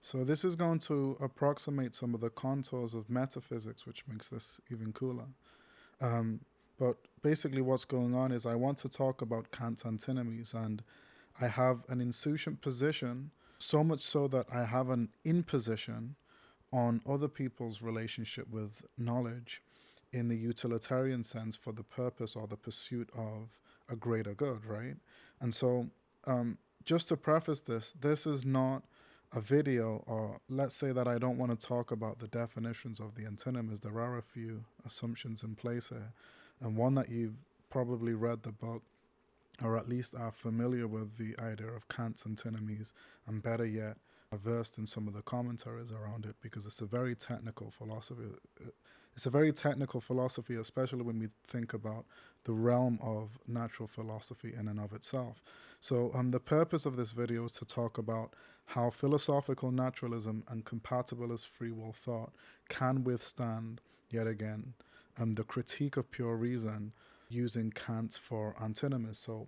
So this is going to approximate some of the contours of metaphysics, which makes this even cooler. Um, but basically what's going on is I want to talk about Kant's antinomies, and I have an insouciant position, so much so that I have an imposition on other people's relationship with knowledge in the utilitarian sense for the purpose or the pursuit of a greater good, right? And so, just to preface this, this is not a video, or let's say that I don't want to talk about the definitions of the antinomies. There are a few assumptions in place here, and one that you've probably read the book, or at least are familiar with the idea of Kant's antinomies, and better yet, are versed in some of the commentaries around it, because it's a very technical philosophy. It's a very technical philosophy, especially when we think about the realm of natural philosophy in and of itself. So the purpose of this video is to talk about how philosophical naturalism and compatibilist free will thought can withstand, yet again, the critique of pure reason using Kant's four antinomies. So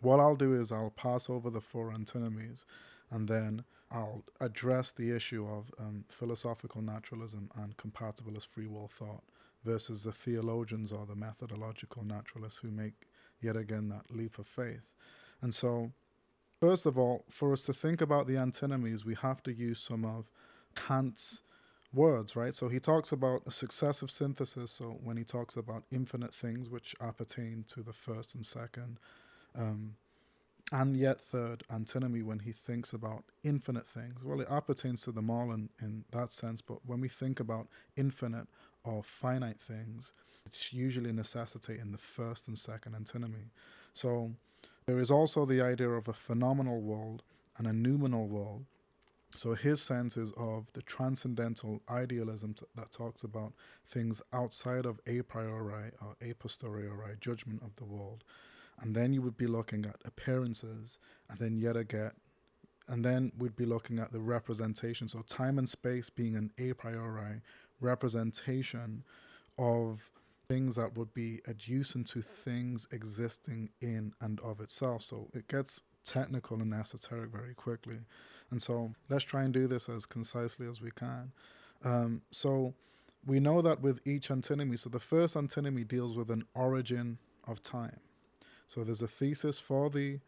what I'll do is I'll pass over the four antinomies, and then I'll address the issue of philosophical naturalism and compatibilist free will thought versus the theologians or the methodological naturalists who make, yet again, that leap of faith. And so, first of all, for us to think about the antinomies, we have to use some of Kant's words, right? So he talks about a successive synthesis. So when he talks about infinite things, which appertain to the first and second, um, and yet third antinomy, when he thinks about infinite things, well, it appertains to them all in that sense. But when we think about infinite or finite things, it's usually necessitating the first and second antinomy. So there is also the idea of a phenomenal world and a noumenal world. So his sense is of the transcendental idealism that talks about things outside of a priori or a posteriori judgment of the world. And then you would be looking at appearances, and then yet again, and then we'd be looking at the representation. So time and space being an a priori representation of things that would be adjacent to things existing in and of itself. So it gets technical and esoteric very quickly. And so let's try and do this as concisely as we can. So we know that with each antinomy, so the first antinomy deals with an origin of time. So there's a thesis for the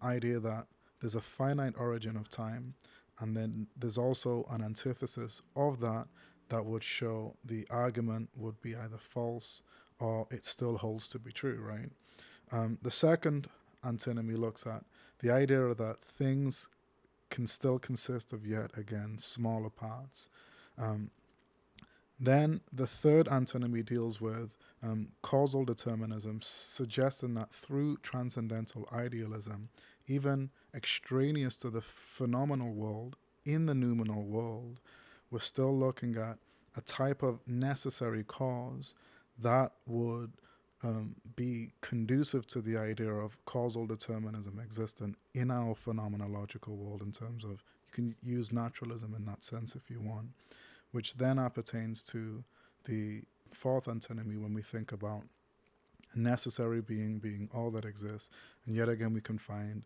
idea that there's a finite origin of time, and then there's also an antithesis of that that would show the argument would be either false or it still holds to be true, right? The second antinomy looks at the idea that things can still consist of, yet again, smaller parts. Then the third antinomy deals with causal determinism, suggesting that through transcendental idealism, even extraneous to the phenomenal world, in the noumenal world, we're still looking at a type of necessary cause that would be conducive to the idea of causal determinism existing in our phenomenological world, in terms of, you can use naturalism in that sense if you want, which then appertains to the fourth antinomy when we think about a necessary being all that exists. And yet again, we can find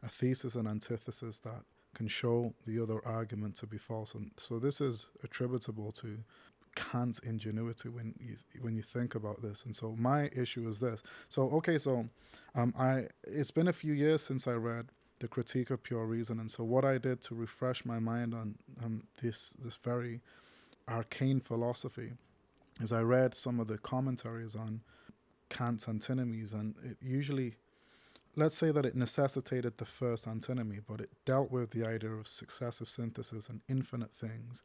a thesis and antithesis that can show the other argument to be false. And so this is attributable to Kant's ingenuity when you think about this. And so my issue is this. So it's been a few years since I read The Critique of Pure Reason, and so what I did to refresh my mind on this very arcane philosophy is I read some of the commentaries on Kant's antinomies, and it usually, let's say that it necessitated the first antinomy, but it dealt with the idea of successive synthesis and infinite things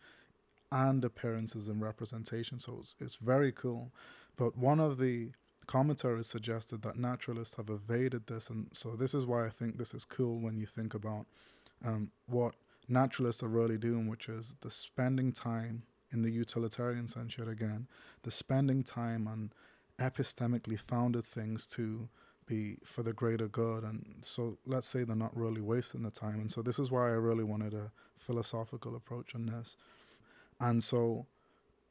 and appearances and representation. So it's very cool. But one of the commentaries suggested that naturalists have evaded this, and so this is why I think this is cool when you think about what naturalists are really doing, which is the spending time in the utilitarian sense, yet again, the spending time on epistemically founded things to be for the greater good. And so let's say they're not really wasting the time. And so this is why I really wanted a philosophical approach on this. And so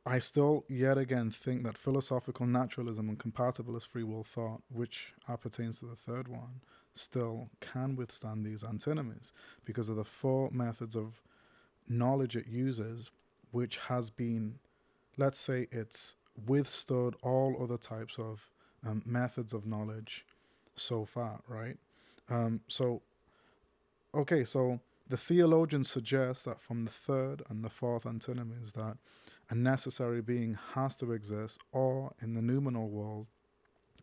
I still, yet again, think that philosophical naturalism and compatibilist free will thought, which appertains to the third one, still can withstand these antinomies because of the four methods of knowledge it uses, which has been, let's say, it's withstood all other types of methods of knowledge so far, right? So, okay, so the theologians suggest that from the third and the fourth antinomies that a necessary being has to exist, or in the noumenal world,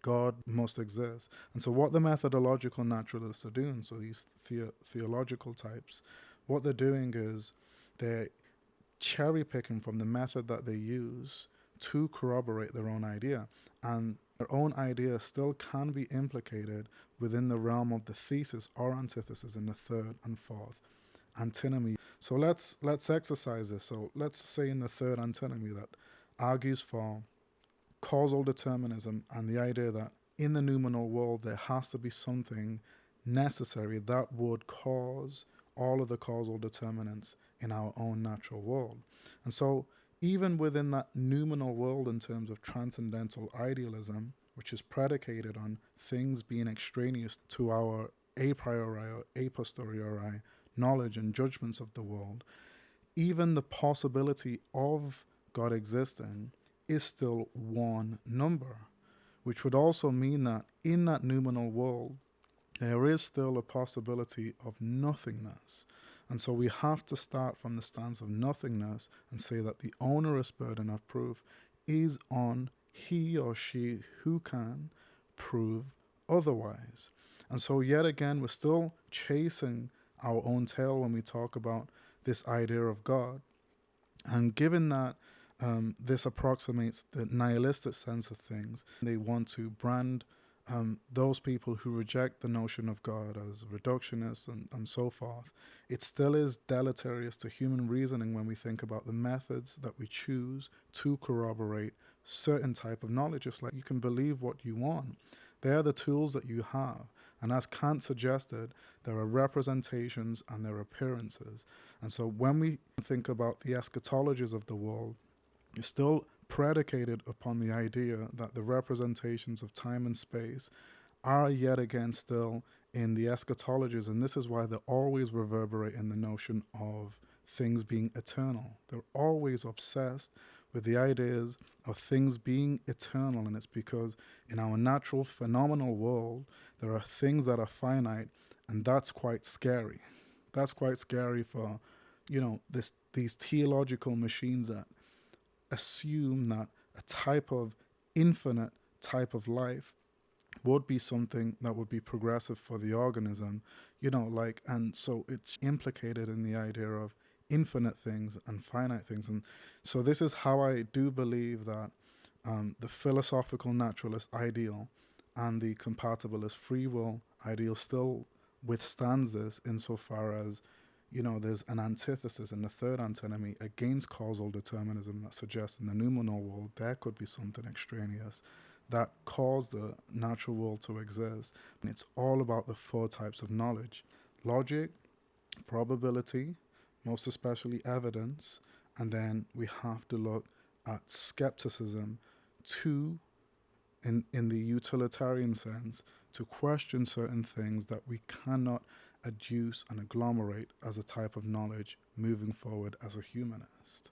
God must exist. And so, what the methodological naturalists are doing, so these theological types, what they're doing is they're cherry picking from the method that they use to corroborate their own idea. And their own idea still can be implicated within the realm of the thesis or antithesis in the third and fourth antinomy. So let's exercise this. So let's say in the third antinomy that argues for causal determinism and the idea that in the noumenal world there has to be something necessary that would cause all of the causal determinants in our own natural world. And so even within that noumenal world in terms of transcendental idealism, which is predicated on things being extraneous to our a priori or a posteriori knowledge and judgments of the world, even the possibility of God existing is still one number, which would also mean that in that noumenal world, there is still a possibility of nothingness. And so we have to start from the stance of nothingness and say that the onerous burden of proof is on he or she who can prove otherwise. And so yet again, we're still chasing our own tail when we talk about this idea of God. And given that this approximates the nihilistic sense of things, they want to brand those people who reject the notion of God as reductionists and so forth. It still is deleterious to human reasoning when we think about the methods that we choose to corroborate certain type of knowledge. It's like you can believe what you want. They are the tools that you have. And as Kant suggested, there are representations and there are appearances. And so when we think about the eschatologies of the world, it's still predicated upon the idea that the representations of time and space are yet again still in the eschatologies, and this is why they always reverberate in the notion of things being eternal. They're always obsessed with the ideas of things being eternal, and it's because in our natural phenomenal world there are things that are finite, and that's quite scary. That's quite scary for, these theological machines that assume that a type of infinite type of life would be something that would be progressive for the organism, and so it's implicated in the idea of infinite things and finite things. And so this is how I do believe that the philosophical naturalist ideal and the compatibilist free will ideal still withstands this insofar as there's an antithesis in the third antinomy against causal determinism that suggests in the noumenal world there could be something extraneous that caused the natural world to exist. And it's all about the four types of knowledge: logic, probability, most especially evidence, and then we have to look at skepticism in the utilitarian sense, to question certain things that we cannot adduce and agglomerate as a type of knowledge moving forward as a humanist.